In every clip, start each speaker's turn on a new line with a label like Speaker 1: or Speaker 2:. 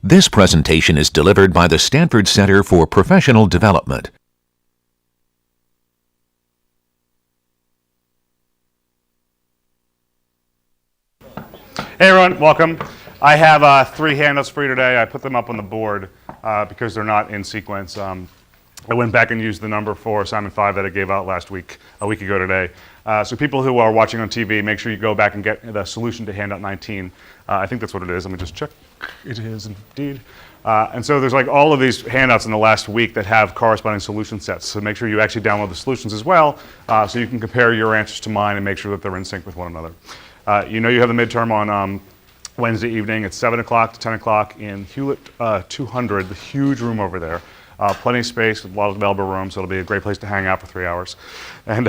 Speaker 1: This presentation is delivered by the Stanford Center for Professional Development.
Speaker 2: Hey everyone, welcome. I have 3 handouts for you today. I put them up on the board because they're not in sequence. I went back and used the number for assignment 5 that I gave out a week ago today. So people who are watching on TV, make sure you go back and get the solution to handout 19. I think that's what it is. Let me just check. It is indeed. And so there's like all of these handouts in the last week that have corresponding solution sets. So make sure you actually download the solutions as well so you can compare your answers to mine and make sure that they're in sync with one another. You know you have the midterm on Wednesday evening at 7 o'clock to 10 o'clock in Hewlett 200, the huge room over there. Plenty of space, a lot of available room, so it'll be a great place to hang out for 3 hours. And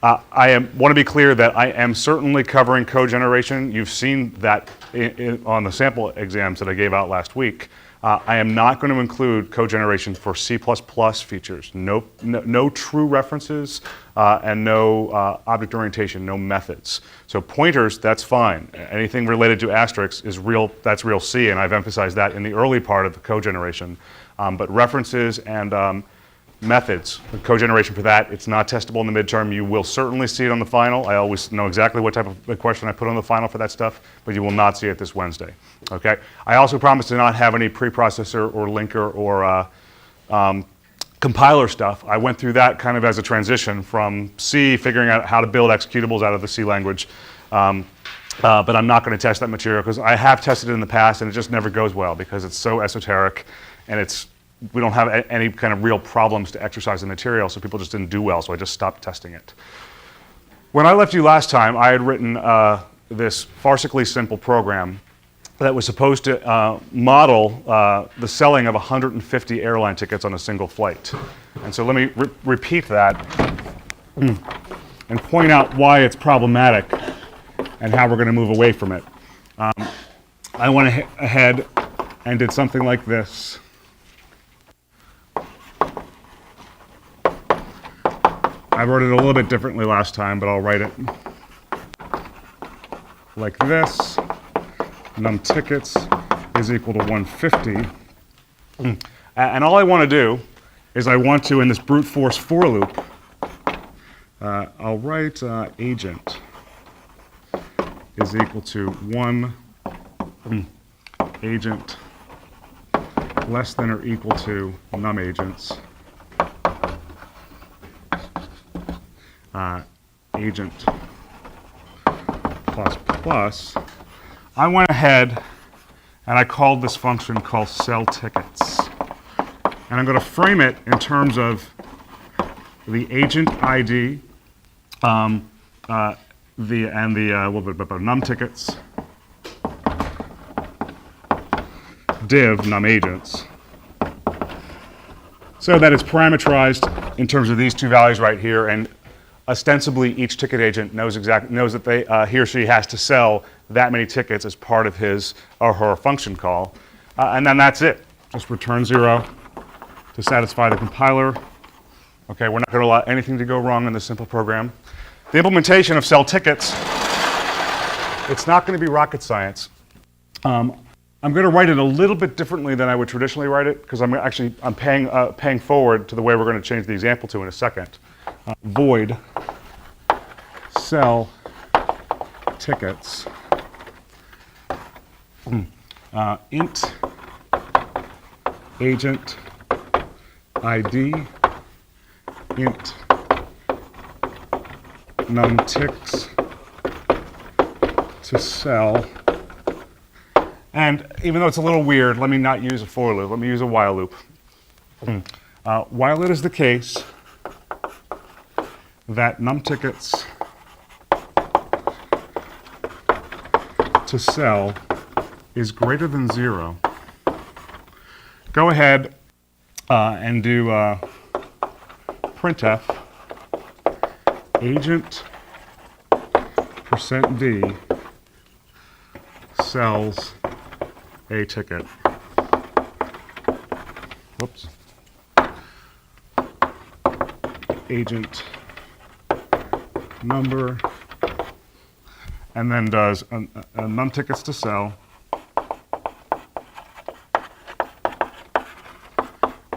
Speaker 2: I want to be clear that I am certainly covering code generation. You've seen that on the sample exams that I gave out last week. I am not going to include code generation for C++ features. No true references and no object orientation, no methods. So pointers, that's fine. Anything related to asterisks is real, that's real C, and I've emphasized that in the early part of the code generation. But references and methods, the code generation for that, it's not testable in the midterm. You will certainly see it on the final. I always know exactly what type of question I put on the final for that stuff, but you will not see it this Wednesday. Okay? I also promise to not have any preprocessor or linker or compiler stuff. I went through that kind of as a transition from C, figuring out how to build executables out of the C language. But I'm not going to test that material because I have tested it in the past and it just never goes well because it's so esoteric and we don't have any kind of real problems to exercise the material, so people just didn't do well, so I just stopped testing it. When I left you last time, I had written this farcically simple program that was supposed to model the selling of 150 airline tickets on a single flight. And so let me repeat that and point out why it's problematic and how we're going to move away from it. I went ahead and did something like this. I wrote it a little bit differently last time, but I'll write it like this. Num tickets is equal to 150. And all I want to do is I want to, in this brute force for loop, I'll write agent is equal to 1 agent less than or equal to num agents. Agent plus plus. I went ahead and I called this function called sell tickets. And I'm going to frame it in terms of the agent ID, the num tickets, div num agents, so that it's parameterized in terms of these 2 values right here, and ostensibly each ticket agent knows that he or she has to sell that many tickets as part of his or her function call, and then that's it. Just return 0 to satisfy the compiler. Okay, we're not going to allow anything to go wrong in this simple program. The implementation of sell tickets, it's not going to be rocket science. I'm going to write it a little bit differently than I would traditionally write it because I'm paying forward to the way we're going to change the example to in a second. Void sell tickets int agent ID int num ticks to sell. And even though it's a little weird, let me not use a for loop. Let me use a while loop. While it is the case that num tickets to sell is greater than 0, go ahead and do printf agent %d sells a ticket. Whoops. agent number, and then does a num tickets to sell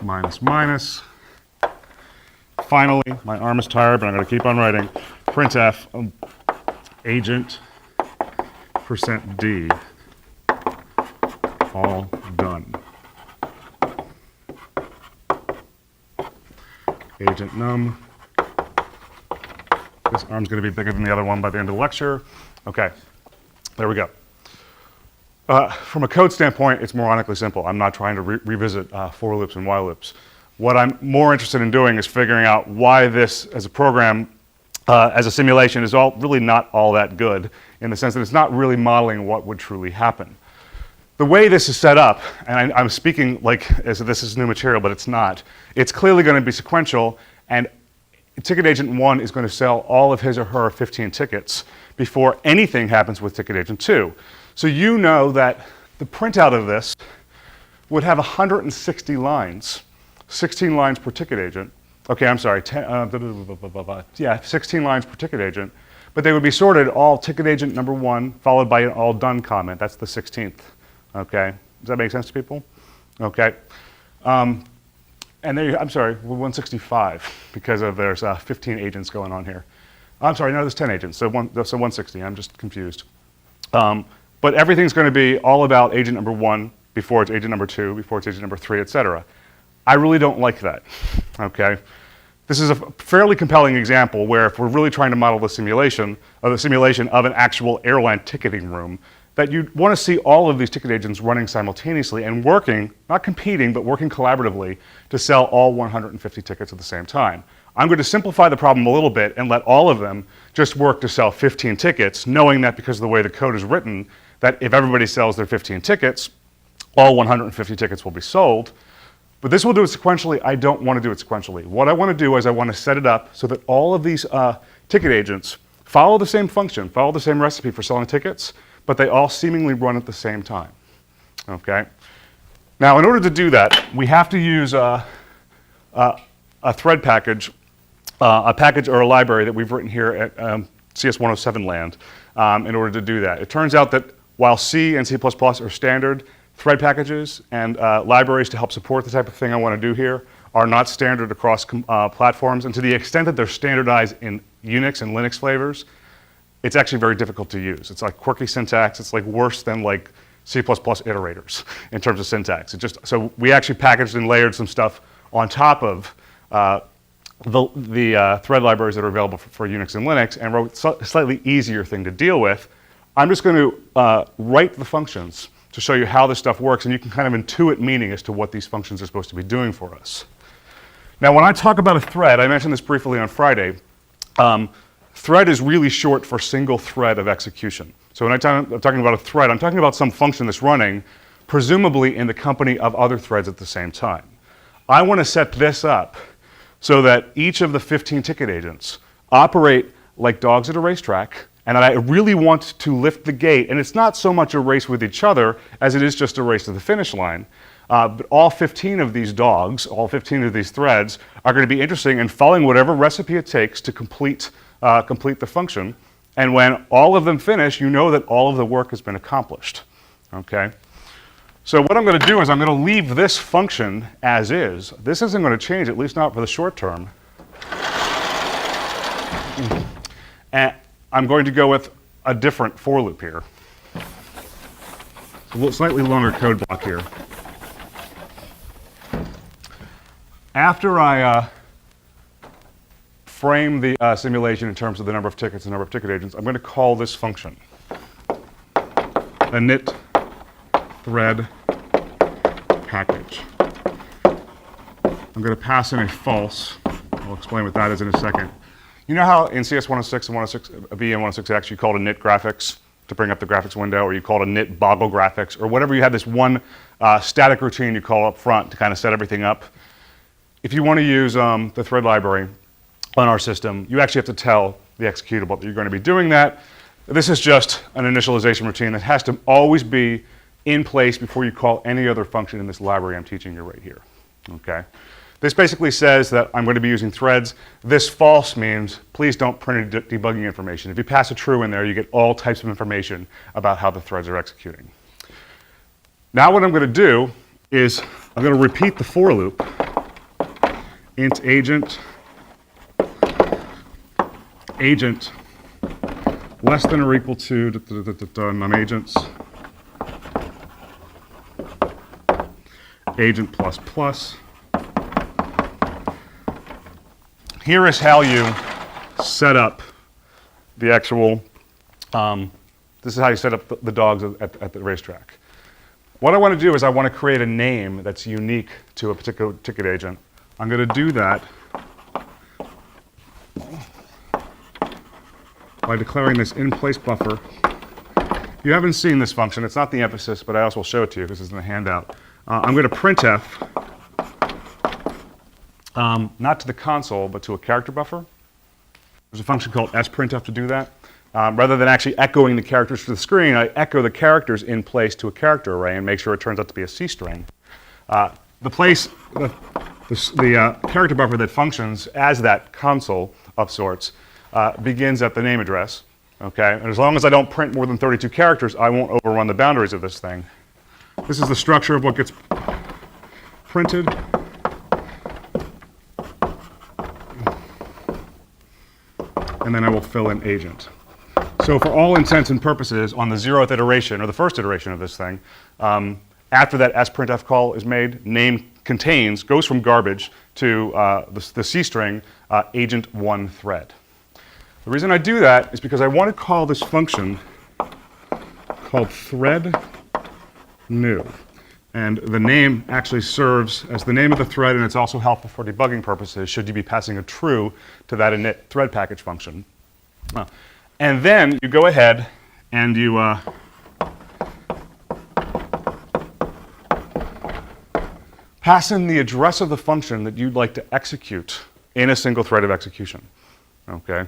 Speaker 2: minus minus. Finally, my arm is tired, but I'm going to keep on writing. Printf agent %d, all done. Agent num. This arm's going to be bigger than the other one by the end of the lecture. Okay, there we go. From a code standpoint, it's moronically simple. I'm not trying to revisit for loops and while loops. What I'm more interested in doing is figuring out why this, as a program, as a simulation, is really not all that good, in the sense that it's not really modeling what would truly happen. The way this is set up, and I'm speaking like as if this is new material, but it's not. It's clearly going to be sequential, and ticket agent 1 is going to sell all of his or her 15 tickets before anything happens with ticket agent 2. So you know that the printout of this would have 160 lines, 16 lines per ticket agent. Okay, I'm sorry, 16 lines per ticket agent. But they would be sorted all ticket agent number 1, followed by an all done comment. That's the 16th. Okay, does that make sense to people? Okay. And there I'm sorry, 165, because there's 15 agents going on here. I'm sorry, no, there's 10 agents, so 160, I'm just confused. But everything's going to be all about agent number 1 before it's agent number 2, before it's agent number 3, etc. I really don't like that, okay? This is a fairly compelling example where if we're really trying to model the simulation of an actual airline ticketing room, that you want to see all of these ticket agents running simultaneously and working, not competing, but working collaboratively to sell all 150 tickets at the same time. I'm going to simplify the problem a little bit and let all of them just work to sell 15 tickets, knowing that because of the way the code is written, that if everybody sells their 15 tickets, all 150 tickets will be sold. But this will do it sequentially. I don't want to do it sequentially. What I want to do is I want to set it up so that all of these ticket agents follow the same function, follow the same recipe for selling tickets, but they all seemingly run at the same time. Okay? Now, in order to do that, we have to use a thread package, a package or a library that we've written here at CS107 land in order to do that. It turns out that while C and C++ are standard, thread packages and libraries to help support the type of thing I want to do here are not standard across platforms, and to the extent that they're standardized in Unix and Linux flavors, it's actually very difficult to use. It's like quirky syntax. It's like worse than like C++ iterators in terms of syntax. So we actually packaged and layered some stuff on top of the thread libraries that are available for Unix and Linux, and wrote a slightly easier thing to deal with. I'm just going to write the functions to show you how this stuff works, and you can kind of intuit meaning as to what these functions are supposed to be doing for us. Now, when I talk about a thread, I mentioned this briefly on Friday, thread is really short for single thread of execution. So when I'm talking about a thread, I'm talking about some function that's running, presumably in the company of other threads at the same time. I want to set this up so that each of the 15 ticket agents operate like dogs at a racetrack, and I really want to lift the gate, and it's not so much a race with each other as it is just a race to the finish line. But all 15 of these dogs, all 15 of these threads, are going to be interesting in following whatever recipe it takes to complete the function. And when all of them finish, you know that all of the work has been accomplished. Okay? So what I'm going to do is I'm going to leave this function as is. This isn't going to change, at least not for the short term. And I'm going to go with a different for loop here. A slightly longer code block here. After I frame the simulation in terms of the number of tickets and number of ticket agents, I'm going to call this function init thread package. I'm going to pass in a false. I'll explain what that is in a second. You know how in CS106 and 106B and 106X you called init graphics to bring up the graphics window, or you called init boggle graphics, or whatever, you had this one static routine you call up front to kind of set everything up? If you want to use the thread library on our system, you actually have to tell the executable that you're going to be doing that. This is just an initialization routine that has to always be in place before you call any other function in this library I'm teaching you right here. Okay? This basically says that I'm going to be using threads. This false means please don't print any debugging information. If you pass a true in there, you get all types of information about how the threads are executing. Now what I'm going to do is I'm going to repeat the for loop. Int agent less than or equal to num agents agent plus plus. Here is how you set up the actual, this is how you set up the dogs at the racetrack. What I want to do is I want to create a name that's unique to a particular ticket agent. I'm going to do that by declaring this in-place buffer. If you haven't seen this function, it's not the emphasis, but I also will show it to you because it's in the handout. I'm going to printf, not to the console, but to a character buffer. There's a function called sprintf to do that. Rather than actually echoing the characters to the screen, I echo the characters in place to a character array and make sure it turns out to be a C string. The character buffer that functions as that console of sorts begins at the name address. Okay? And as long as I don't print more than 32 characters, I won't overrun the boundaries of this thing. This is the structure of what gets printed. And then I will fill in agent. So for all intents and purposes, on the 0th iteration, or the first iteration of this thing, after that sprintf call is made, name contains, goes from garbage to the C string, agent1 thread. The reason I do that is because I want to call this function called thread new. And the name actually serves as the name of the thread, and it's also helpful for debugging purposes should you be passing a true to that init thread package function. And then you go ahead and you pass in the address of the function that you'd like to execute in a single thread of execution. Okay?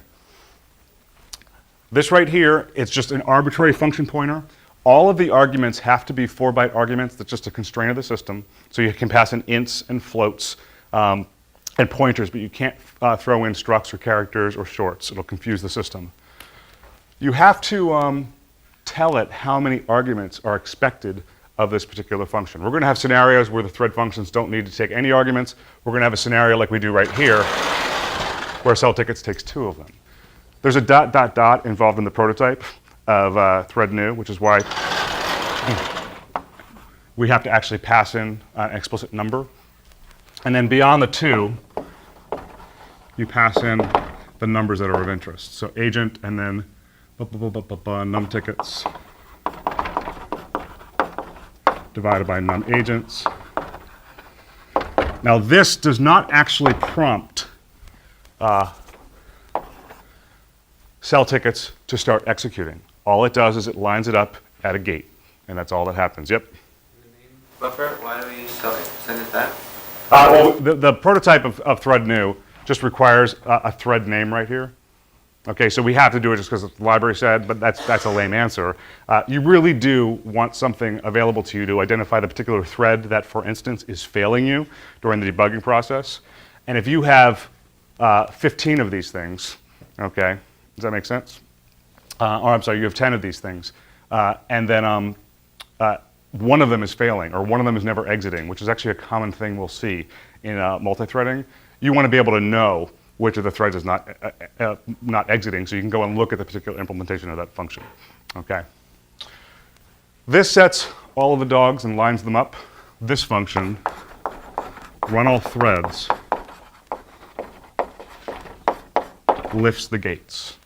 Speaker 2: This right here, it's just an arbitrary function pointer. All of the arguments have to be 4-byte arguments. That's just a constraint of the system. So you can pass in ints and floats and pointers, but you can't throw in structs or characters or shorts. It'll confuse the system. You have to tell it how many arguments are expected of this particular function. We're going to have scenarios where the thread functions don't need to take any arguments. We're going to have a scenario like we do right here where sell tickets takes 2 of them. There's a ... involved in the prototype of thread new, which is why we have to actually pass in an explicit number. And then beyond the 2, you pass in the numbers that are of interest. So agent and then num tickets divided by num agents. Now this does not actually prompt sell tickets to start executing. All it does is it lines it up at a gate, and that's all that happens. Yep.
Speaker 3: The name buffer, why do we send it that?
Speaker 2: Well, the prototype of thread new just requires a thread name right here. Okay, so we have to do it just because the library said, but that's a lame answer. You really do want something available to you to identify the particular thread that, for instance, is failing you during the debugging process. And if you have 15 of these things, okay, does that make sense? Or I'm sorry, you have 10 of these things, and then one of them is failing, or one of them is never exiting, which is actually a common thing we'll see in multi-threading. You want to be able to know which of the threads is not exiting, so you can go and look at the particular implementation of that function. Okay. This sets all of the dogs and lines them up. This function, run all threads, lifts the gates.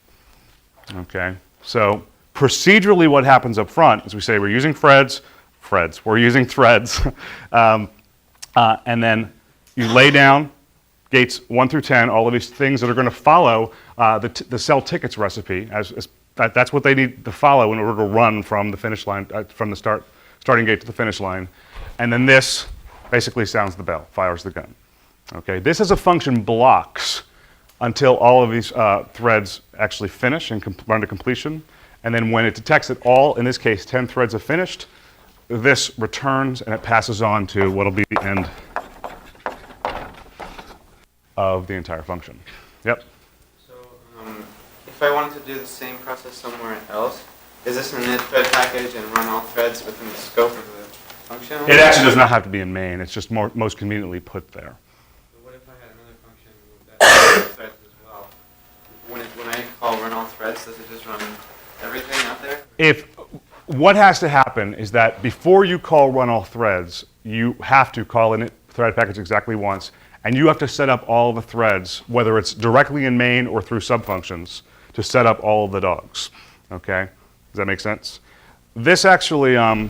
Speaker 2: Okay. So procedurally, what happens up front is we say we're using we're using threads, and then you lay down gates 1 through 10, all of these things that are going to follow the sell tickets recipe. That's what they need to follow in order to run from the finish line, from the starting gate to the finish line. And then this basically sounds the bell, fires the gun. Okay. This as a function blocks until all of these threads actually finish and run to completion. And then when it detects that all, in this case, 10 threads have finished, this returns and it passes on to what will be the end of the entire function. Yep.
Speaker 3: So if I wanted to do the same process somewhere else, is this an init thread package and run all threads within the scope of the function?
Speaker 2: It actually does not have to be in main. It's just most conveniently put there.
Speaker 3: So what if I had another function that runs threads as well? When I call run all threads, does it just run everything out there?
Speaker 2: What has to happen is that before you call run all threads, you have to call init thread package exactly once, and you have to set up all the threads, whether it's directly in main or through subfunctions, to set up all of the dogs. Okay, does that make sense? This actually fires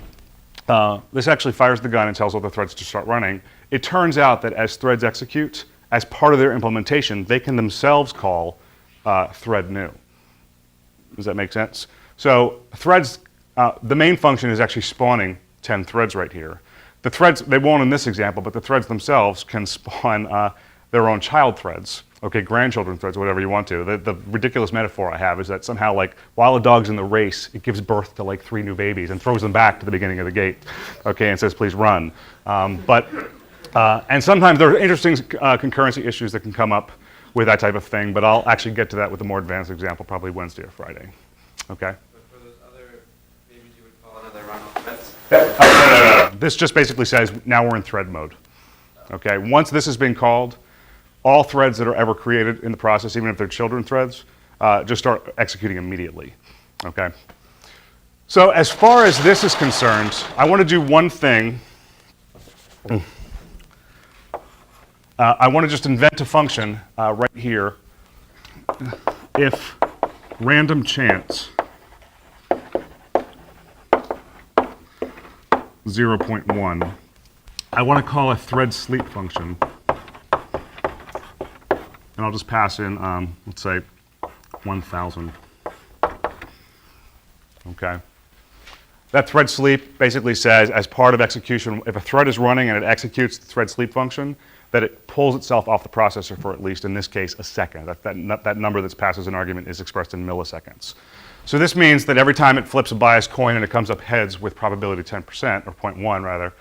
Speaker 2: the gun and tells all the threads to start running. It turns out that as threads execute, as part of their implementation, they can themselves call thread new. Does that make sense? So threads, the main function is actually spawning 10 threads right here. The threads, they won't in this example, but the threads themselves can spawn their own child threads, okay, grandchildren threads, whatever you want to. The ridiculous metaphor I have is that somehow, like, while a dog's in the race, it gives birth to like 3 new babies and throws them back to the beginning of the gate, okay, and says, please run. And sometimes there are interesting concurrency issues that can come up with that type of thing, but I'll actually get to that with a more advanced example probably Wednesday or Friday, okay?
Speaker 3: But for those other babies, you would call another run all threads?
Speaker 2: No. This just basically says now we're in thread mode. Okay, once this has been called, all threads that are ever created in the process, even if they're children threads, just start executing immediately. Okay. So as far as this is concerned, I want to do one thing. I want to just invent a function right here. If random chance 0.1, I want to call a thread sleep function. And I'll just pass in, let's say, 1,000. Okay. That thread sleep basically says, as part of execution, if a thread is running and it executes the thread sleep function, that it pulls itself off the processor for at least, in this case, a second. That number that's passed as an argument is expressed in milliseconds. So this means that every time it flips a biased coin and it comes up heads with probability 10%, or 0.1 rather,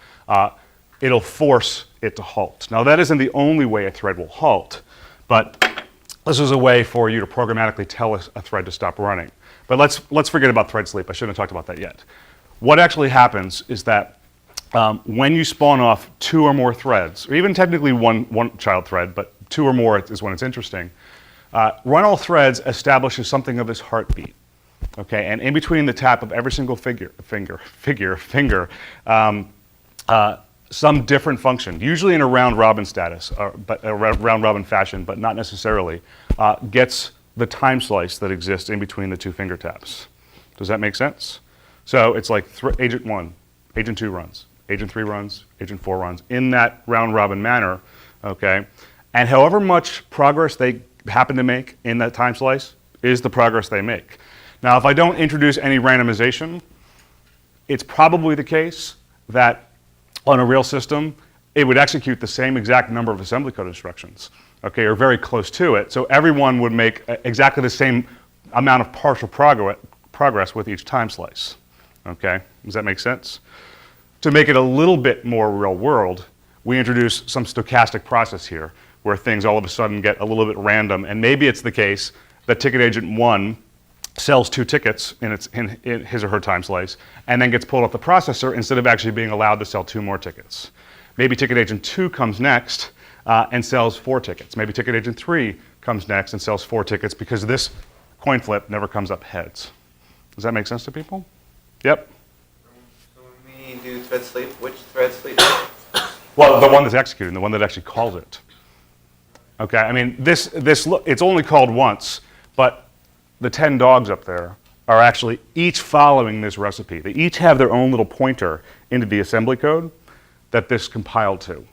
Speaker 2: it'll force it to halt. Now that isn't the only way a thread will halt, but this is a way for you to programmatically tell a thread to stop running. But let's forget about thread sleep. I shouldn't have talked about that yet. What actually happens is that when you spawn off 2 or more threads, or even technically one child thread, but 2 or more is when it's interesting, run all threads establishes something of this heartbeat. Okay, and in between the tap of every single finger, some different function, usually in a round-robin status, but a round-robin fashion, but not necessarily, gets the time slice that exists in between the 2 finger taps. Does that make sense? So it's like agent 1, agent 2 runs, agent 3 runs, agent 4 runs, in that round-robin manner, okay? And however much progress they happen to make in that time slice is the progress they make. Now, if I don't introduce any randomization, it's probably the case that on a real system, it would execute the same exact number of assembly code instructions, okay, or very close to it. So everyone would make exactly the same amount of partial progress with each time slice, okay? Does that make sense? To make it a little bit more real world, we introduce some stochastic process here where things all of a sudden get a little bit random, and maybe it's the case that ticket agent 1 sells 2 tickets in his or her time slice, and then gets pulled off the processor instead of actually being allowed to sell 2 more tickets. Maybe ticket agent 2 comes next and sells 4 tickets. Maybe ticket agent 3 comes next and sells 4 tickets because this coin flip never comes up heads. Does that make sense to people? Yep.
Speaker 3: So when we do thread sleep, which thread sleep?
Speaker 2: Well, the one that's executing, the one that actually calls it. Okay, I mean, it's only called once, but the 10 dogs up there are actually each following this recipe. They each have their own little pointer into the assembly code that this compiled to.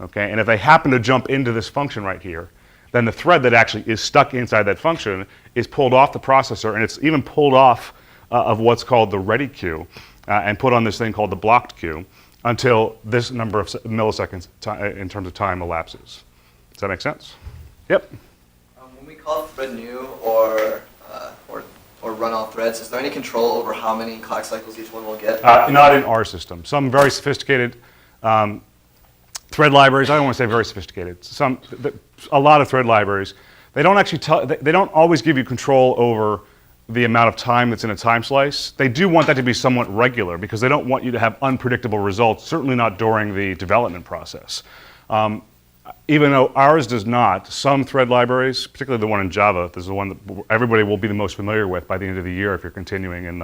Speaker 2: Okay, and if they happen to jump into this function right here, then the thread that actually is stuck inside that function is pulled off the processor, and it's even pulled off of what's called the ready queue and put on this thing called the blocked queue until this number of milliseconds in terms of time elapses. Does that make sense? Yep.
Speaker 4: When we call thread new or run all threads, is there any control over how many clock cycles each one will get?
Speaker 2: Not in our system. Some very sophisticated thread libraries, I don't want to say very sophisticated. A lot of thread libraries, they don't actually they don't always give you control over the amount of time that's in a time slice. They do want that to be somewhat regular because they don't want you to have unpredictable results, certainly not during the development process. Even though ours does not, some thread libraries, particularly the one in Java, this is the one that everybody will be the most familiar with by the end of the year if you're continuing in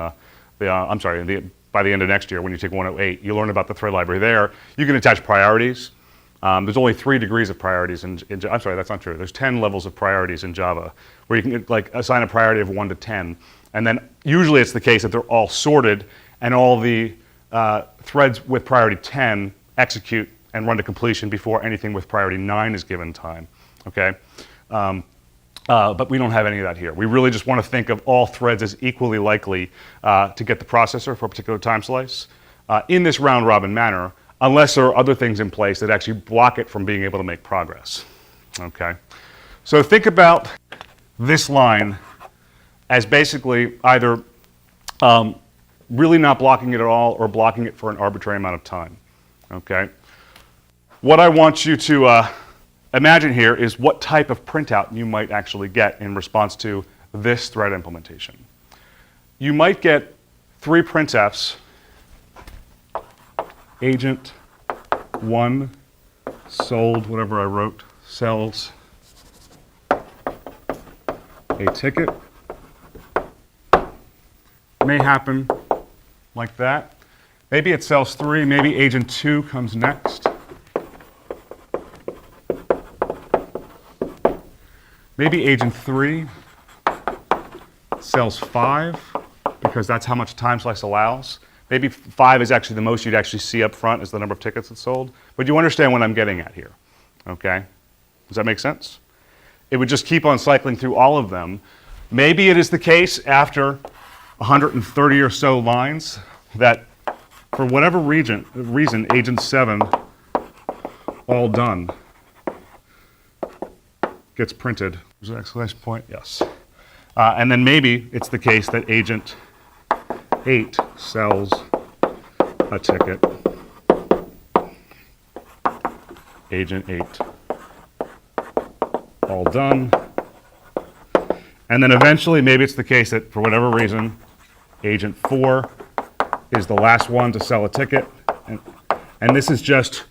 Speaker 2: by the end of next year when you take 108, you learn about the thread library there. You can attach priorities. There's only 3 degrees of priorities I'm sorry, that's not true. There's 10 levels of priorities in Java where you can like assign a priority of 1 to 10. And then usually it's the case that they're all sorted and all the threads with priority 10 execute and run to completion before anything with priority 9 is given time, okay? But we don't have any of that here. We really just want to think of all threads as equally likely to get the processor for a particular time slice in this round-robin manner, unless there are other things in place that actually block it from being able to make progress, okay? So think about this line as basically either really not blocking it at all or blocking it for an arbitrary amount of time, okay? What I want you to imagine here is what type of printout you might actually get in response to this thread implementation. You might get 3 printfs, agent 1 sold, whatever I wrote, sells a ticket. May happen like that. Maybe it sells 3, maybe agent 2 comes next. Maybe agent 3 sells 5 because that's how much time slice allows. Maybe 5 is actually the most you'd actually see up front as the number of tickets that's sold. But you understand what I'm getting at here, okay? Does that make sense? It would just keep on cycling through all of them. Maybe it is the case after 130 or so lines that for whatever reason agent 7, all done, gets printed. There's an exclamation point, yes. And then maybe it's the case that agent 8 sells a ticket. Agent 8, all done. And then eventually maybe it's the case that for whatever reason, agent 4 is the last one to sell a ticket. And this is just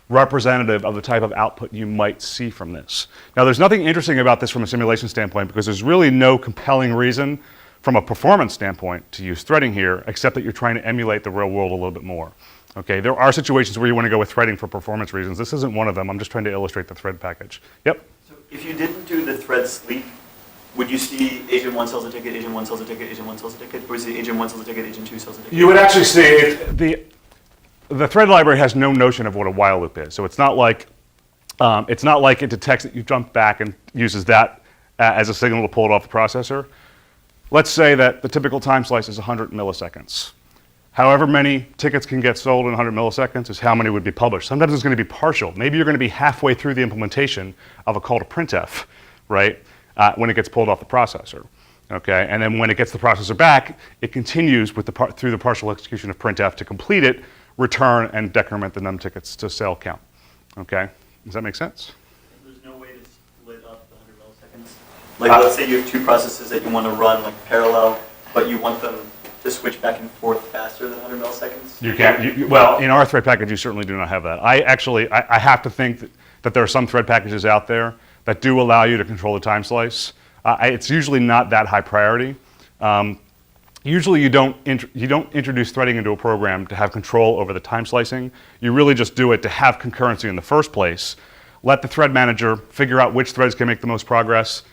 Speaker 2: representative of the type of output you might see from this. Now, there's nothing interesting about this from a simulation standpoint because there's really no compelling reason from a performance standpoint to use threading here, except that you're trying to emulate the real world a little bit more. Okay, there are situations where you want to go with threading for performance reasons. This isn't one of them. I'm just trying to illustrate the thread package. Yep?
Speaker 5: So if you didn't do the thread sleep, would you see agent 1 sells a ticket, agent 1 sells a ticket, agent 1 sells a ticket, or is it agent 1 sells a ticket, agent 2 sells a ticket?
Speaker 2: You would actually see the thread library has no notion of what a while loop is. So it's not like it detects that you jump back and uses that as a signal to pull it off the processor. Let's say that the typical time slice is 100 milliseconds. However many tickets can get sold in 100 milliseconds is how many would be published. Sometimes it's going to be partial. Maybe you're going to be halfway through the implementation of a call to printf, right, when it gets pulled off the processor. Okay, and then when it gets the processor back, it continues with through the partial execution of printf to complete it, return, and decrement the num tickets to sale count. Okay, does that make sense?
Speaker 5: There's no way to split up the 100 milliseconds? Like, let's say you have 2 processes that you want to run like parallel, but you want them to switch back and forth faster than 100 milliseconds? You
Speaker 2: can't. Well, in our thread package, you certainly do not have that. I have to think that there are some thread packages out there that do allow you to control the time slice. It's usually not that high priority. Usually you don't introduce threading into a program to have control over the time slicing. You really just do it to have concurrency in the first place. Let the thread manager figure out which threads can make the most progress.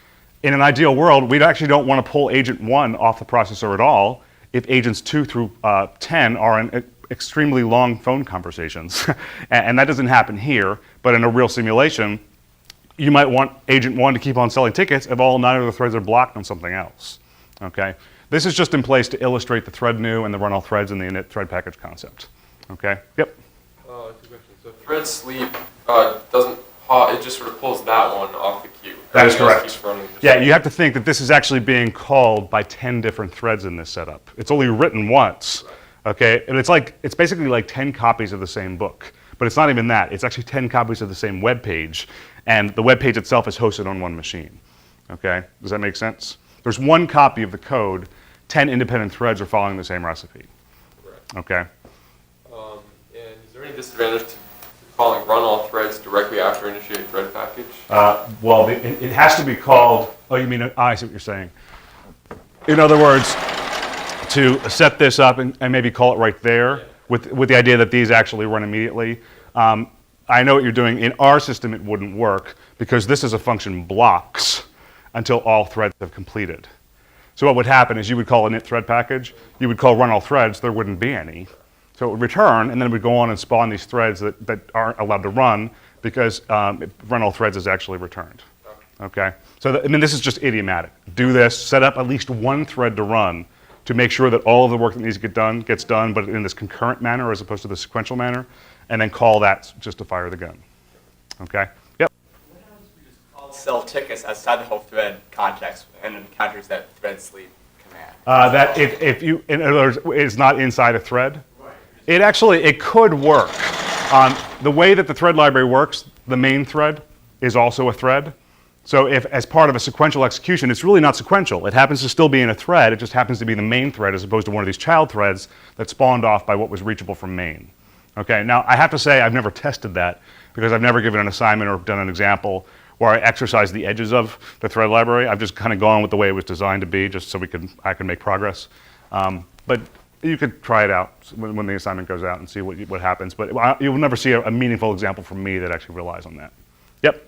Speaker 2: In an ideal world, we actually don't want to pull agent 1 off the processor at all if agents 2 through 10 are in extremely long phone conversations. And that doesn't happen here, but in a real simulation, you might want agent 1 to keep on selling tickets if all 9 of the threads are blocked on something else. Okay? This is just in place to illustrate the thread new and the run all threads in the init thread package concept. Okay? Yep?
Speaker 6: Two questions. So thread sleep it just sort of pulls that one off the queue.
Speaker 2: That is correct.
Speaker 6: Keeps running.
Speaker 2: Yeah, you have to think that this is actually being called by 10 different threads in this setup. It's only written once. Okay? And it's basically like 10 copies of the same book. But it's not even that. It's actually 10 copies of the same web page, and the web page itself is hosted on one machine. Okay? Does that make sense? There's one copy of the code, 10 independent threads are following the same recipe.
Speaker 6: Correct.
Speaker 2: Okay?
Speaker 6: And is there any disadvantage to calling run all threads directly after initiate thread package?
Speaker 2: Well, it has to be called, oh, you mean, I see what you're saying. In other words, to set this up and maybe call it right there with the idea that these actually run immediately. I know what you're doing. In our system, it wouldn't work because this is a function blocks until all threads have completed. So what would happen is you would call a init thread package, you would call run all threads, there wouldn't be any. So it would return, and then it would go on and spawn these threads that aren't allowed to run because run all threads is actually returned. Okay? So I mean, this is just idiomatic. Do this, set up at least one thread to run to make sure that all of the work that needs to get done gets done, but in this concurrent manner as opposed to the sequential manner, and then call that just to fire the gun. Okay? Yep.
Speaker 7: What happens if we just call cell tickets outside the whole thread context and it encounters that thread sleep command?
Speaker 2: That if you, in other words, it's not inside a thread. It could work. The way that the thread library works, the main thread is also a thread. So if, as part of a sequential execution, it's really not sequential. It happens to still be in a thread. It just happens to be the main thread as opposed to one of these child threads that spawned off by what was reachable from main. Okay, now I have to say I've never tested that because I've never given an assignment or done an example where I exercise the edges of the thread library. I've just kind of gone with the way it was designed to be just so I can make progress. But you could try it out when the assignment goes out and see what happens. But you'll never see a meaningful example from me that actually relies on that. Yep.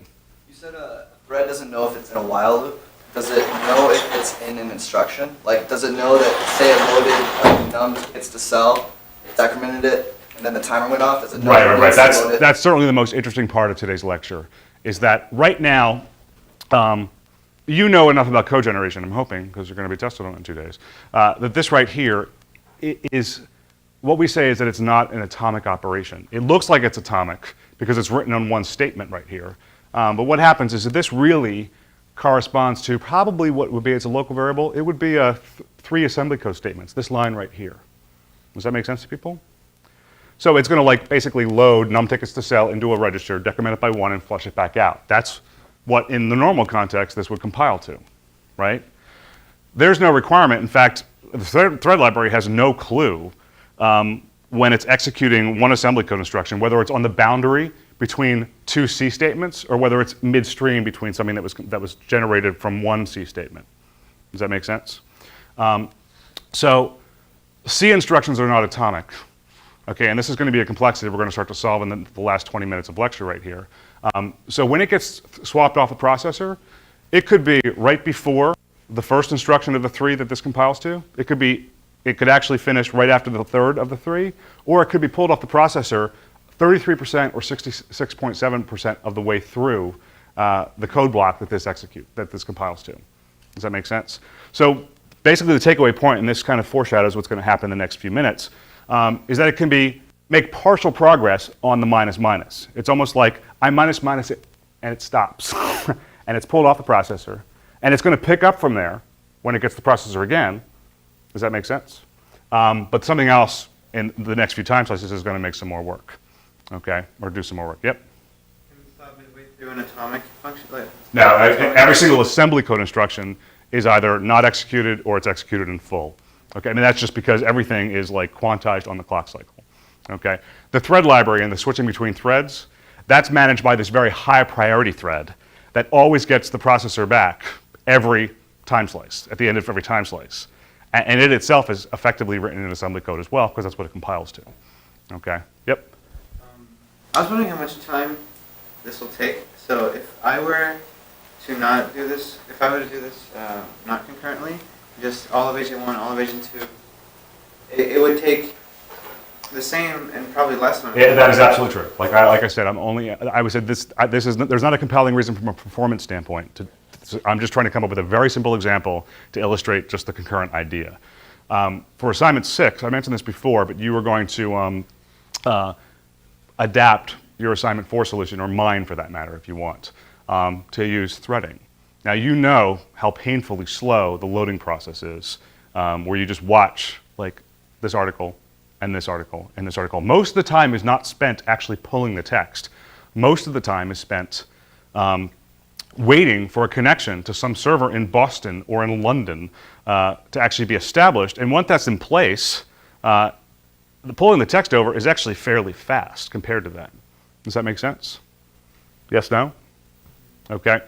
Speaker 4: You said a thread doesn't know if it's in a while loop. Does it know if it's in an instruction? Like, does it know that, say it loaded num hits the cell, it decremented it, and then the timer went off? Does it know
Speaker 2: Right. That's certainly the most interesting part of today's lecture, is that right now, you know enough about code generation, I'm hoping, because you're going to be tested on it in 2 days, that this right here is, what we say is that it's not an atomic operation. It looks like it's atomic because it's written on one statement right here. But what happens is that this really corresponds to probably what would be, it's a local variable, it would be 3 assembly code statements, this line right here. Does that make sense to people? So it's going to like basically load num tickets to cell into a register, decrement it by 1, and flush it back out. That's what in the normal context this would compile to, right? There's no requirement. In fact, the thread library has no clue when it's executing one assembly code instruction, whether it's on the boundary between 2 C statements or whether it's midstream between something that was generated from 1 C statement. Does that make sense? So C instructions are not atomic. Okay, and this is going to be a complexity we're going to start to solve in the last 20 minutes of lecture right here. So when it gets swapped off the processor, it could be right before the first instruction of the 3 that this compiles to. It could actually finish right after the third of the 3, or it could be pulled off the processor 33% or 66.7% of the way through the code block that this compiles to. Does that make sense? So basically the takeaway point, and this kind of foreshadows what's going to happen in the next few minutes, is that it can make partial progress on the minus minus. It's almost like I minus minus it, and it stops. And it's pulled off the processor. And it's going to pick up from there when it gets the processor again. Does that make sense? But something else in the next few time slices is going to make some more work. Okay? Or do some more work. Yep?
Speaker 3: Can we stop midway through an atomic function?
Speaker 2: No, every single assembly code instruction is either not executed or it's executed in full. Okay, I mean, that's just because everything is like quantized on the clock cycle. Okay, the thread library and the switching between threads, that's managed by this very high priority thread that always gets the processor back every time slice, at the end of every time slice. And it itself is effectively written in assembly code as well, because that's what it compiles to. Okay, yep.
Speaker 3: I was wondering how much time this will take. So if I were to not do this, not concurrently, just all of agent 1, all of agent 2, it would take the same and probably less than.
Speaker 2: Yeah, that is absolutely true. Like I said, I would say there's not a compelling reason from a performance standpoint. I'm just trying to come up with a very simple example to illustrate just the concurrent idea. For assignment 6, I mentioned this before, but you were going to adapt your assignment 4 solution, or mine for that matter, if you want, to use threading. Now you know how painfully slow the loading process is, where you just watch like this article and this article. Most of the time is not spent actually pulling the text. Most of the time is spent waiting for a connection to some server in Boston or in London to actually be established. And once that's in place, pulling the text over is actually fairly fast compared to that. Does that make sense? Yes, no? Okay.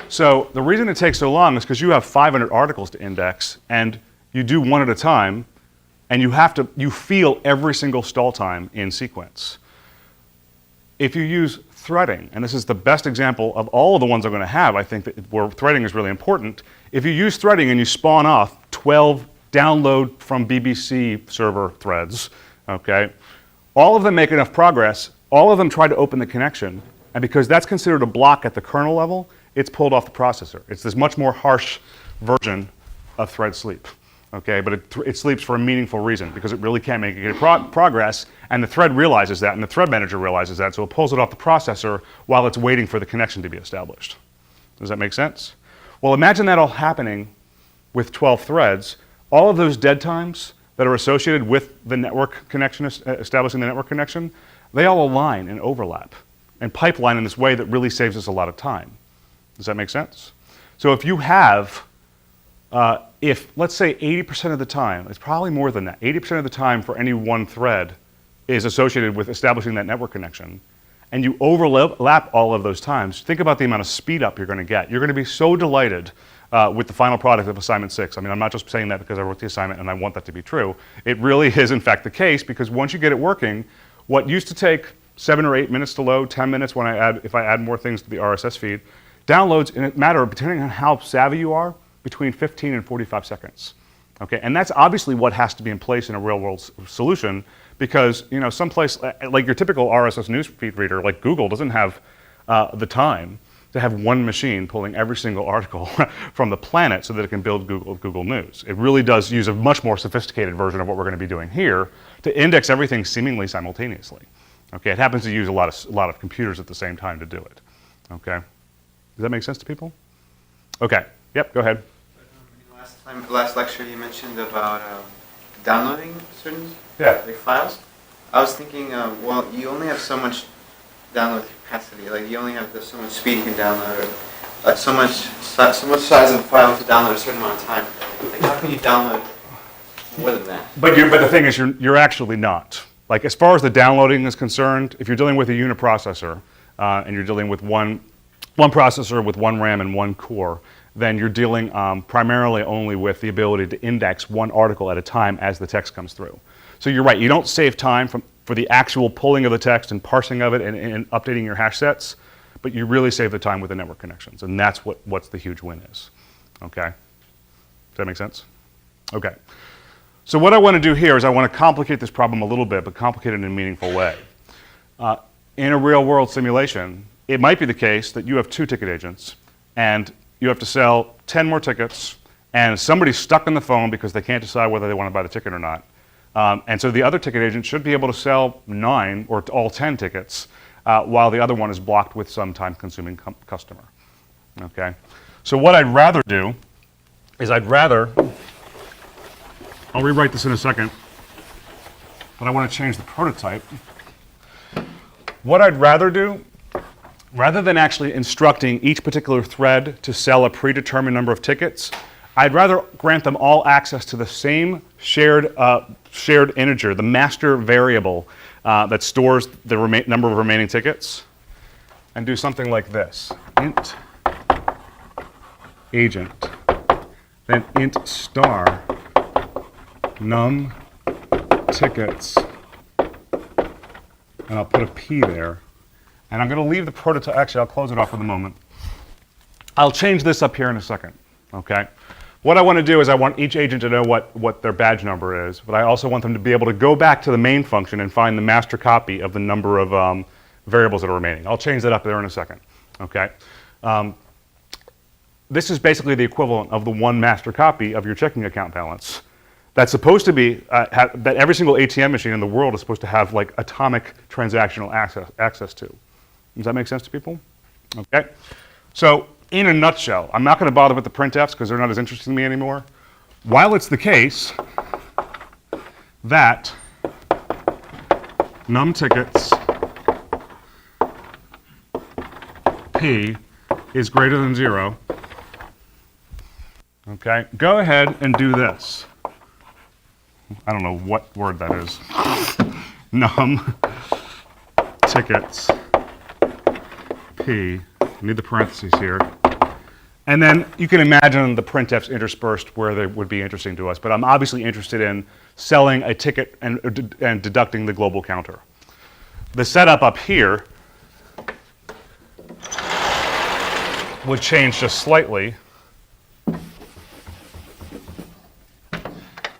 Speaker 2: So the reason it takes so long is because you have 500 articles to index, and you do one at a time, and you feel every single stall time in sequence. If you use threading, and this is the best example of all of the ones I'm going to have, I think, where threading is really important. If you use threading and you spawn off 12 download from BBC server threads, okay, all of them make enough progress, all of them try to open the connection, and because that's considered a block at the kernel level, it's pulled off the processor. It's this much more harsh version of thread sleep. Okay, but it sleeps for a meaningful reason because it really can't make any progress, and the thread realizes that, and the thread manager realizes that, so it pulls it off the processor while it's waiting for the connection to be established. Does that make sense? Well, imagine that all happening with 12 threads. All of those dead times that are associated with the network connection, establishing the network connection, they all align and overlap and pipeline in this way that really saves us a lot of time. Does that make sense? So if you have if, let's say, 80% of the time, it's probably more than that, 80% of the time for any one thread is associated with establishing that network connection, and you overlap all of those times, think about the amount of speed up you're going to get. You're going to be so delighted with the final product of assignment 6. I mean, I'm not just saying that because I wrote the assignment and I want that to be true. It really is, in fact, the case, because once you get it working, what used to take 7 or 8 minutes to load, 10 minutes if I add more things to the RSS feed, downloads in a matter of, depending on how savvy you are, between 15 and 45 seconds. Okay, and that's obviously what has to be in place in a real-world solution, because someplace like your typical RSS newsfeed reader, like Google, doesn't have the time to have one machine pulling every single article from the planet so that it can build Google News. It really does use a much more sophisticated version of what we're going to be doing here to index everything seemingly simultaneously. Okay, it happens to use a lot of computers at the same time to do it. Okay, does that make sense to people? Okay. Yep. Go ahead.
Speaker 3: Last lecture you mentioned about downloading certain files. I was thinking, well, you only have so much download capacity. Like you only have so much speed you can download, or so much size of the file to download a certain amount of time. Like how can you download more than that?
Speaker 2: But the thing is, you're actually not. Like as far as the downloading is concerned, if you're dealing with a uniprocessor and you're dealing with one processor with one RAM and one core, then you're dealing primarily only with the ability to index one article at a time as the text comes through. So you're right, you don't save time for the actual pulling of the text and parsing of it and updating your hash sets, but you really save the time with the network connections, and that's what's the huge win is. Okay? Does that make sense? Okay. So what I want to do here is I want to complicate this problem a little bit, but complicate it in a meaningful way. In a real-world simulation, it might be the case that you have 2 ticket agents, and you have to sell 10 more tickets, and somebody's stuck on the phone because they can't decide whether they want to buy the ticket or not. And so the other ticket agent should be able to sell 9 or all 10 tickets while the other one is blocked with some time-consuming customer. Okay? So what I'd rather do is I'll rewrite this in a second, but I want to change the prototype. What I'd rather do, rather than actually instructing each particular thread to sell a predetermined number of tickets, I'd rather grant them all access to the same shared integer, the master variable that stores the number of remaining tickets, and do something like this. Int agent, then int star num tickets, and I'll put a P there. And I'm going to leave the prototype, actually I'll close it off for the moment. I'll change this up here in a second, okay? What I want to do is I want each agent to know what their badge number is, but I also want them to be able to go back to the main function and find the master copy of the number of variables that are remaining. I'll change that up there in a second, okay? This is basically the equivalent of the one master copy of your checking account balance. That's supposed to be, that every single ATM machine in the world is supposed to have like atomic transactional access to. Does that make sense to people? Okay. So in a nutshell, I'm not going to bother with the printfs because they're not as interesting to me anymore. While it's the case that num tickets P is greater than 0, okay, go ahead and do this. I don't know what word that is. Num tickets P, I need the parentheses here. And then you can imagine the printfs interspersed where they would be interesting to us, but I'm obviously interested in selling a ticket and deducting the global counter. The setup up here would change just slightly.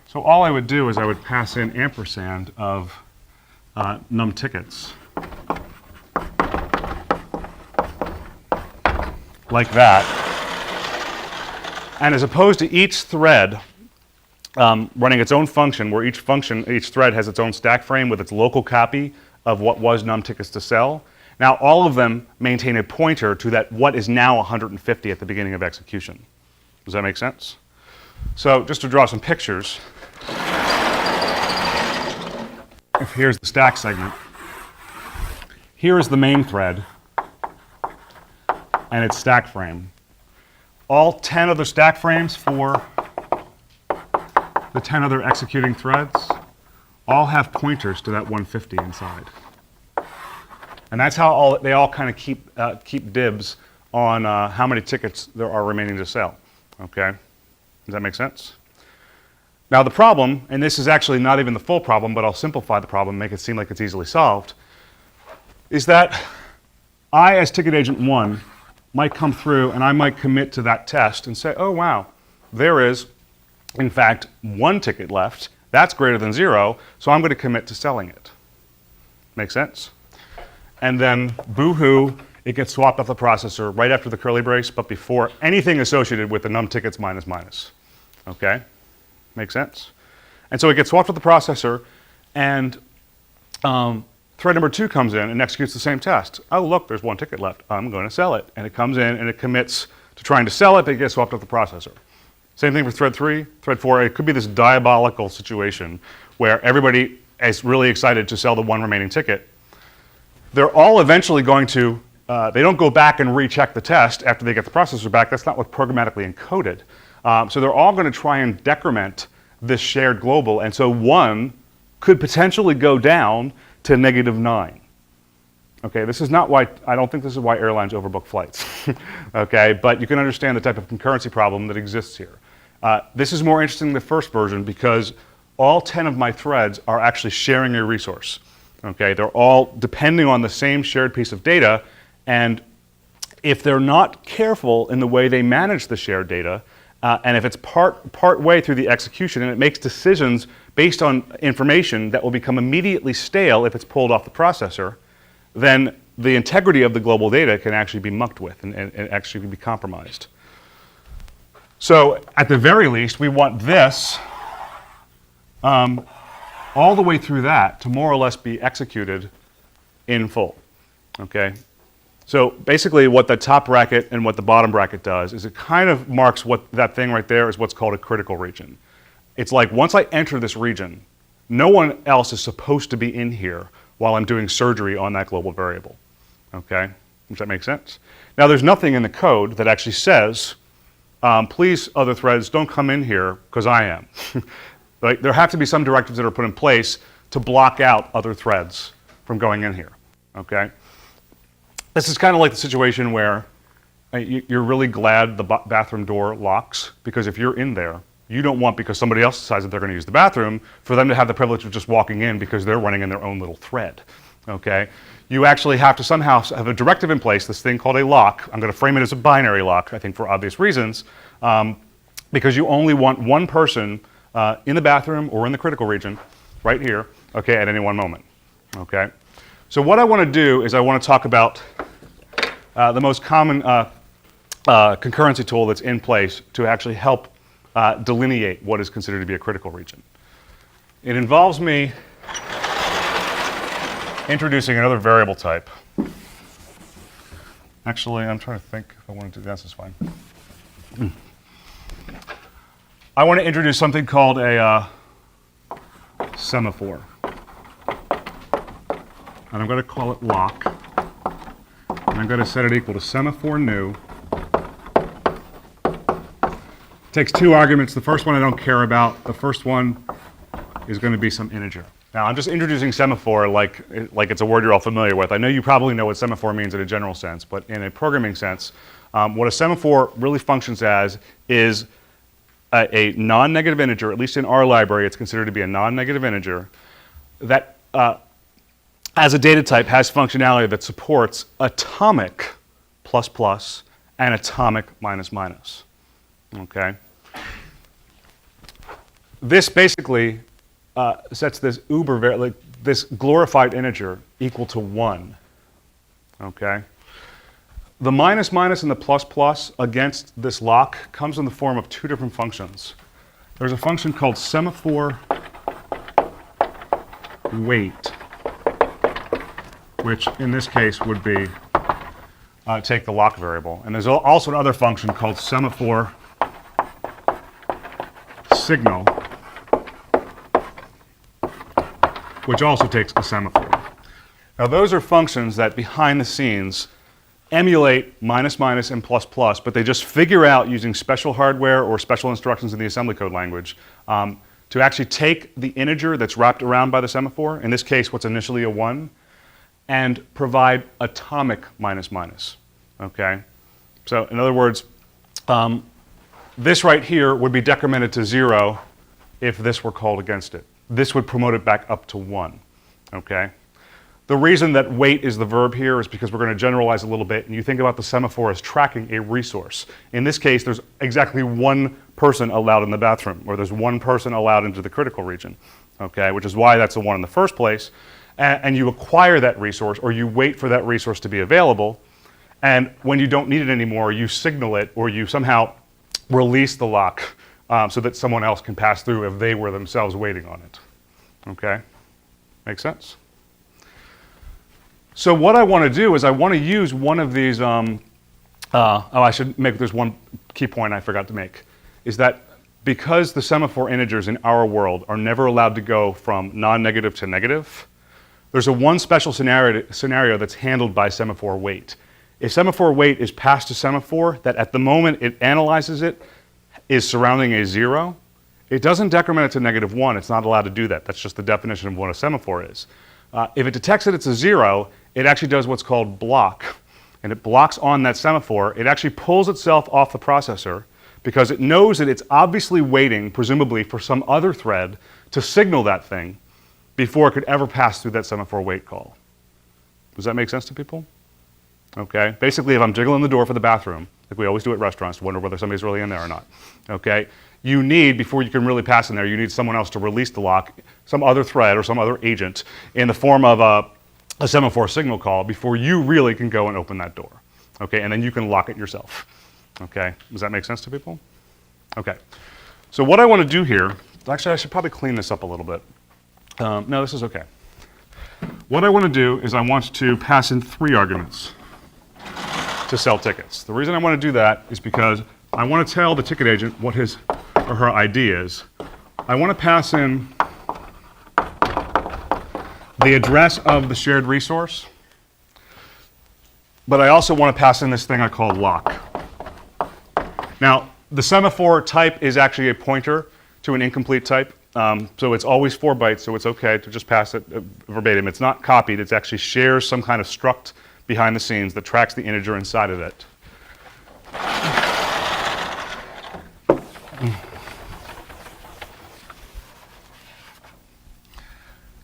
Speaker 2: So all I would do is I would pass in ampersand of num tickets. Like that. And as opposed to each thread running its own function, where each thread has its own stack frame with its local copy of what was num tickets to sell, now all of them maintain a pointer to that what is now 150 at the beginning of execution. Does that make sense? So just to draw some pictures, if here's the stack segment, here is the main thread and its stack frame. All 10 other stack frames for the 10 other executing threads all have pointers to that 150 inside. And that's how they all kind of keep dibs on how many tickets there are remaining to sell. Okay? Does that make sense? Now the problem, and this is actually not even the full problem, but I'll simplify the problem, make it seem like it's easily solved, is that I, as ticket agent 1, might come through and I might commit to that test and say, oh wow, there is, in fact, 1 ticket left. That's greater than 0, so I'm going to commit to selling it. Make sense? And then, boo-hoo, it gets swapped off the processor right after the curly brace, but before anything associated with the num tickets minus minus. Okay? Make sense? And so it gets swapped with the processor, and thread number 2 comes in and executes the same test. Oh, look, there's 1 ticket left. I'm going to sell it. And it comes in and it commits to trying to sell it, but it gets swapped off the processor. Same thing for thread 3, thread 4. It could be this diabolical situation where everybody is really excited to sell the 1 remaining ticket. They're all eventually going to, they don't go back and recheck the test after they get the processor back. That's not what's programmatically encoded. So they're all going to try and decrement this shared global. And so 1 could potentially go down to -9. Okay, this is not why, I don't think this is why airlines overbook flights. Okay, but you can understand the type of concurrency problem that exists here. This is more interesting than the first version because all 10 of my threads are actually sharing a resource. Okay, they're all depending on the same shared piece of data, and if they're not careful in the way they manage the shared data, and if it's part way through the execution and it makes decisions based on information that will become immediately stale if it's pulled off the processor, then the integrity of the global data can actually be mucked with and actually be compromised. So at the very least, we want this all the way through that to more or less be executed in full. Okay? So basically what the top bracket and what the bottom bracket does is it kind of marks what that thing right there is what's called a critical region. It's like once I enter this region, no one else is supposed to be in here while I'm doing surgery on that global variable. Okay? Does that make sense? Now there's nothing in the code that actually says, please other threads don't come in here because I am. Like, there have to be some directives that are put in place to block out other threads from going in here. Okay? This is kind of like the situation where you're really glad the bathroom door locks because if you're in there, you don't want, because somebody else decides that they're going to use the bathroom, for them to have the privilege of just walking in because they're running in their own little thread. Okay? You actually have to somehow have a directive in place, this thing called a lock. I'm going to frame it as a binary lock, I think for obvious reasons, because you only want one person in the bathroom or in the critical region, right here, okay, at any one moment. Okay? So what I want to do is I want to talk about the most common concurrency tool that's in place to actually help delineate what is considered to be a critical region. It involves me introducing another variable type. Actually, I'm trying to think if I want to do this. Is fine. I want to introduce something called a semaphore. And I'm going to call it lock. And I'm going to set it equal to semaphore new. Takes two arguments. The first one I don't care about. The first one is going to be some integer. Now, I'm just introducing semaphore like it's a word you're all familiar with. I know you probably know what semaphore means in a general sense, but in a programming sense, what a semaphore really functions as is a non-negative integer. At least in our library, it's considered to be a non-negative integer that, as a data type, has functionality that supports atomic plus plus and atomic minus minus. Okay? This basically sets this this glorified integer equal to 1. Okay? The minus minus and the plus plus against this lock comes in the form of two different functions. There's a function called semaphore weight, which in this case would be take the lock variable. And there's also another function called semaphore signal, which also takes a semaphore. Now those are functions that behind the scenes emulate minus minus and plus plus, but they just figure out using special hardware or special instructions in the assembly code language to actually take the integer that's wrapped around by the semaphore, in this case what's initially a 1, and provide atomic minus minus. Okay? So in other words, this right here would be decremented to 0 if this were called against it. This would promote it back up to 1. Okay? The reason that wait is the verb here is because we're going to generalize a little bit, and you think about the semaphore as tracking a resource. In this case, there's exactly one person allowed in the bathroom, or there's one person allowed into the critical region, okay, which is why that's the 1 in the first place. And you acquire that resource, or you wait for that resource to be available, and when you don't need it anymore, you signal it, or you somehow release the lock so that someone else can pass through if they were themselves waiting on it. Okay? Make sense? So what I want to do is I want to use one of these, I should make, there's one key point I forgot to make, is that because the semaphore integers in our world are never allowed to go from non-negative to negative, there's one special scenario that's handled by semaphore wait. If semaphore wait is passed to semaphore that at the moment it analyzes it is surrounding a 0, it doesn't decrement it to -1. It's not allowed to do that. That's just the definition of what a semaphore is. If it detects that it's a 0, it actually does what's called block. And it blocks on that semaphore. It actually pulls itself off the processor because it knows that it's obviously waiting, presumably, for some other thread to signal that thing before it could ever pass through that semaphore wait call. Does that make sense to people? Okay. Basically, if I'm jiggling the door for the bathroom, like we always do at restaurants to wonder whether somebody's really in there or not, okay, you need, before you can really pass in there, you need someone else to release the lock, some other thread or some other agent in the form of a semaphore signal call before you really can go and open that door. Okay, and then you can lock it yourself. Okay, does that make sense to people? Okay, so what I want to do here, actually I should probably clean this up a little bit. No, this is okay. What I want to do is I want to pass in 3 arguments to sell tickets. The reason I want to do that is because I want to tell the ticket agent what his or her ID is. I want to pass in the address of the shared resource, but I also want to pass in this thing I call lock. Now, the semaphore type is actually a pointer to an incomplete type, so it's always 4 bytes, so it's okay to just pass it verbatim. It's not copied, it actually shares some kind of struct behind the scenes that tracks the integer inside of it.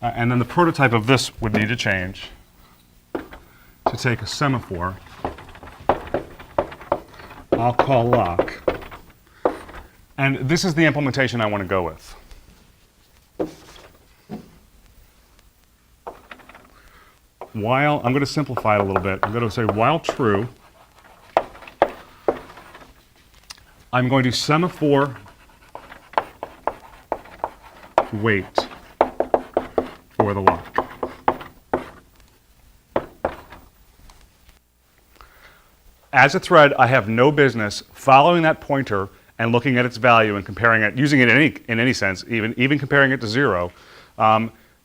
Speaker 2: And then the prototype of this would need to change to take a semaphore I'll call lock. And this is the implementation I want to go with. While, I'm going to simplify it a little bit. I'm going to say while true, I'm going to semaphore wait for the lock. As a thread, I have no business following that pointer and looking at its value and comparing it, using it in any sense, even comparing it to 0,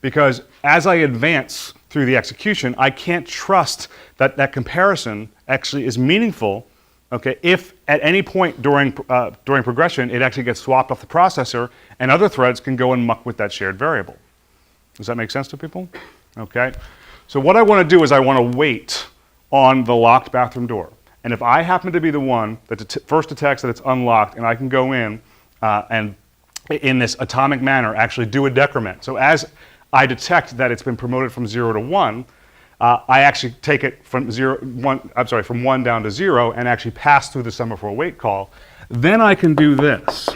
Speaker 2: Because as I advance through the execution, I can't trust that that comparison actually is meaningful, okay, if at any point during progression it actually gets swapped off the processor and other threads can go and muck with that shared variable. Does that make sense to people? Okay. So what I want to do is I want to wait on the locked bathroom door. And if I happen to be the one that first detects that it's unlocked, and I can go in and in this atomic manner actually do a decrement. So as I detect that it's been promoted from 0 to 1, I actually take it from 1 down to 0 and actually pass through the semaphore wait call. Then I can do this.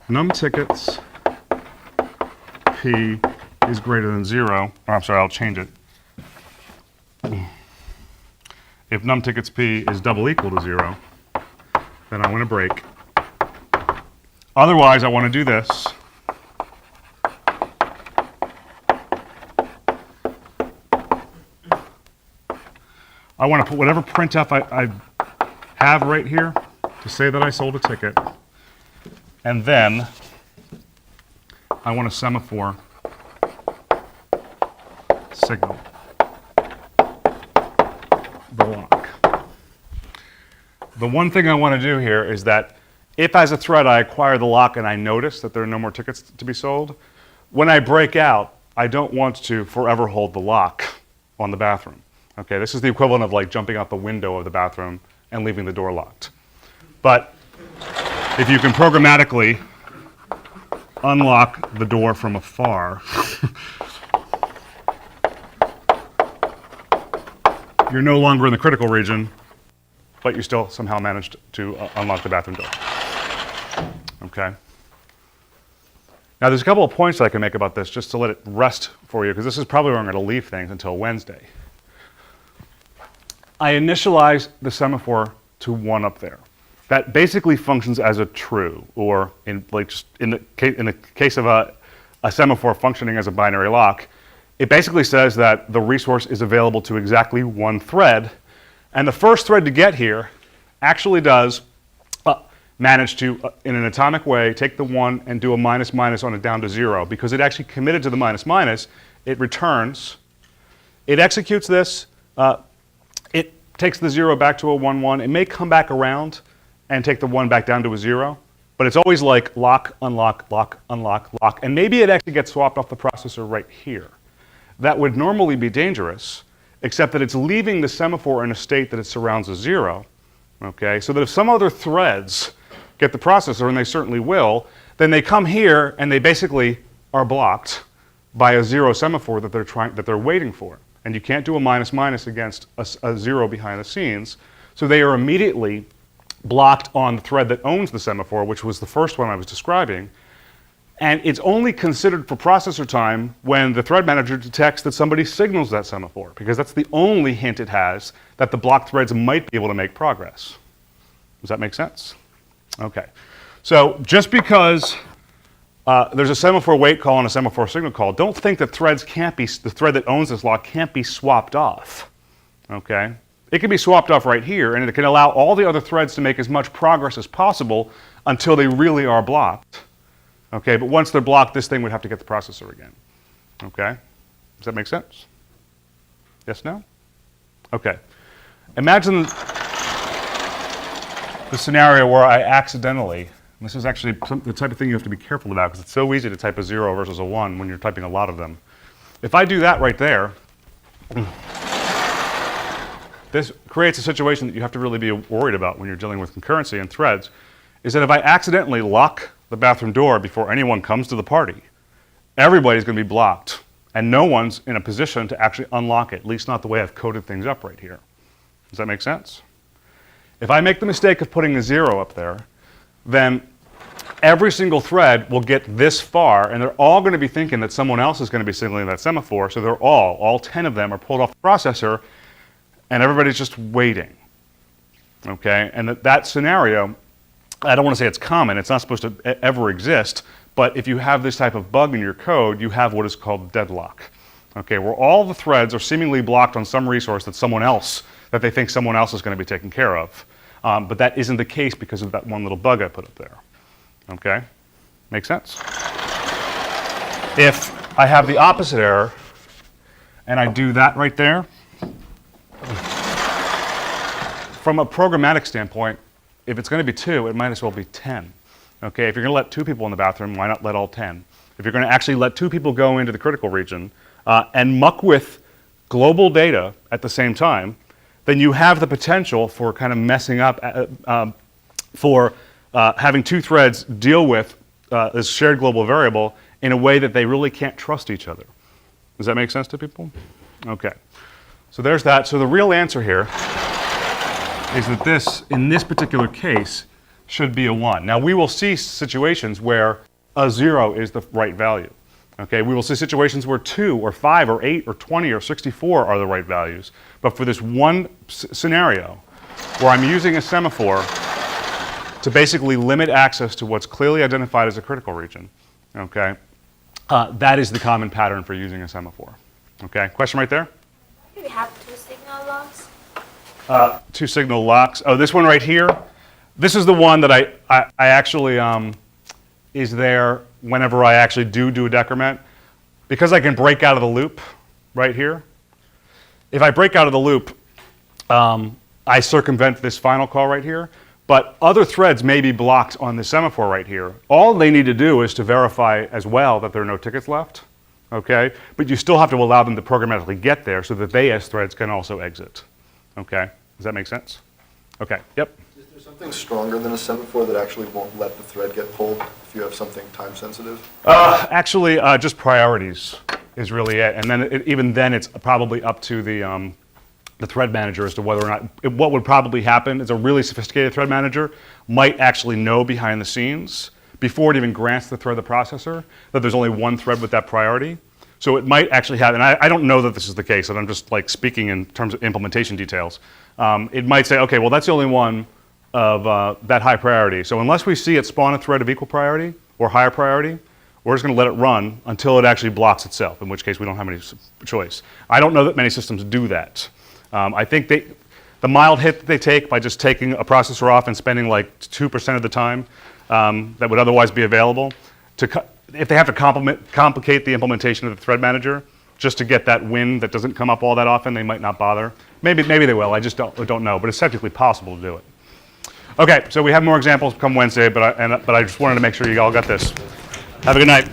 Speaker 2: Num tickets P is greater than 0. Oh, I'm sorry, I'll change it. If num tickets P is double equal to 0, then I want to break. Otherwise, I want to do this. I want to put whatever printf I have right here to say that I sold a ticket. And then I want to semaphore signal the lock. The one thing I want to do here is that if as a thread I acquire the lock and I notice that there are no more tickets to be sold, when I break out, I don't want to forever hold the lock on the bathroom. Okay, this is the equivalent of like jumping out the window of the bathroom and leaving the door locked. But if you can programmatically unlock the door from afar, you're no longer in the critical region, but you still somehow managed to unlock the bathroom door. Okay. Now there's a couple of points that I can make about this just to let it rest for you, because this is probably where I'm going to leave things until Wednesday. I initialize the semaphore to 1 up there. That basically functions as a true, or in the case of a semaphore functioning as a binary lock, it basically says that the resource is available to exactly 1 thread, and the first thread to get here actually does manage to, in an atomic way, take the 1 and do a minus minus on it down to 0, because it actually committed to the minus minus. It returns, it executes this, it takes the 0 back to a 1 1. It may come back around and take the 1 back down to a 0, but it's always like lock, unlock, lock, unlock, lock, and maybe it actually gets swapped off the processor right here. That would normally be dangerous, except that it's leaving the semaphore in a state that it surrounds a 0, okay? So that if some other threads get the processor, and they certainly will, then they come here and they basically are blocked by a 0 semaphore that they're waiting for. And you can't do a minus minus against a 0 behind the scenes. So they are immediately blocked on the thread that owns the semaphore, which was the first one I was describing. And it's only considered for processor time when the thread manager detects that somebody signals that semaphore, because that's the only hint it has that the blocked threads might be able to make progress. Does that make sense? Okay. So just because there's a semaphore wait call and a semaphore signal call, don't think that threads can't be, the thread that owns this lock can't be swapped off. Okay? It can be swapped off right here, and it can allow all the other threads to make as much progress as possible until they really are blocked. Okay, but once they're blocked, this thing would have to get the processor again. Okay? Does that make sense? Yes, no? Okay. Imagine the scenario where I accidentally, and this is actually the type of thing you have to be careful about, because it's so easy to type a 0 versus a 1 when you're typing a lot of them. If I do that right there, this creates a situation that you have to really be worried about when you're dealing with concurrency and threads, is that if I accidentally lock the bathroom door before anyone comes to the party, everybody's going to be blocked, and no one's in a position to actually unlock it, at least not the way I've coded things up right here. Does that make sense? If I make the mistake of putting a 0 up there, then every single thread will get this far, and they're all going to be thinking that someone else is going to be signaling that semaphore, so they're all 10 of them are pulled off the processor, and everybody's just waiting. Okay? And that scenario, I don't want to say it's common, it's not supposed to ever exist, but if you have this type of bug in your code, you have what is called deadlock. Okay, where all the threads are seemingly blocked on some resource that they think someone else is going to be taking care of. But that isn't the case because of that one little bug I put up there. Okay? Make sense? If I have the opposite error, and I do that right there, from a programmatic standpoint, if it's going to be 2, it might as well be 10. Okay, if you're going to let 2 people in the bathroom, why not let all 10? If you're going to actually let 2 people go into the critical region and muck with global data at the same time, then you have the potential for kind of messing up, for having 2 threads deal with this shared global variable in a way that they really can't trust each other. Does that make sense to people? Okay. So there's that. So the real answer here is that this, in this particular case, should be a 1. Now we will see situations where a 0 is the right value. Okay, we will see situations where 2 or 5 or 8 or 20 or 64 are the right values. But for this one scenario where I'm using a semaphore to basically limit access to what's clearly identified as a critical region, okay, that is the common pattern for using a semaphore. Okay, question right there?
Speaker 8: Do we have 2 signal locks?
Speaker 2: 2 signal locks. Oh, this one right here. This is the one that I actually is there whenever I actually do a decrement. Because I can break out of the loop right here. If I break out of the loop, I circumvent this final call right here. But other threads may be blocked on the semaphore right here. All they need to do is to verify as well that there are no tickets left. Okay? But you still have to allow them to programmatically get there so that they as threads can also exit. Okay? Does that make sense? Okay. Yep.
Speaker 9: Is there something stronger than a semaphore that actually won't let the thread get pulled if you have something time sensitive?
Speaker 2: Actually, just priorities is really it. And then even then, it's probably up to the thread manager as to whether or not, what would probably happen is a really sophisticated thread manager might actually know behind the scenes, before it even grants the thread the processor, that there's only one thread with that priority. So it might actually have, and I don't know that this is the case, and I'm just like speaking in terms of implementation details. It might say, okay, well that's the only one of that high priority. So unless we see it spawn a thread of equal priority or higher priority, we're just going to let it run until it actually blocks itself, in which case we don't have any choice. I don't know that many systems do that. I think the mild hit that they take by just taking a processor off and spending like 2% of the time that would otherwise be available, if they have to complicate the implementation of the thread manager just to get that win that doesn't come up all that often, they might not bother. Maybe they will, I just don't know, but it's technically possible to do it. Okay, so we have more examples come Wednesday, but I just wanted to make sure you all got this. Have a good night.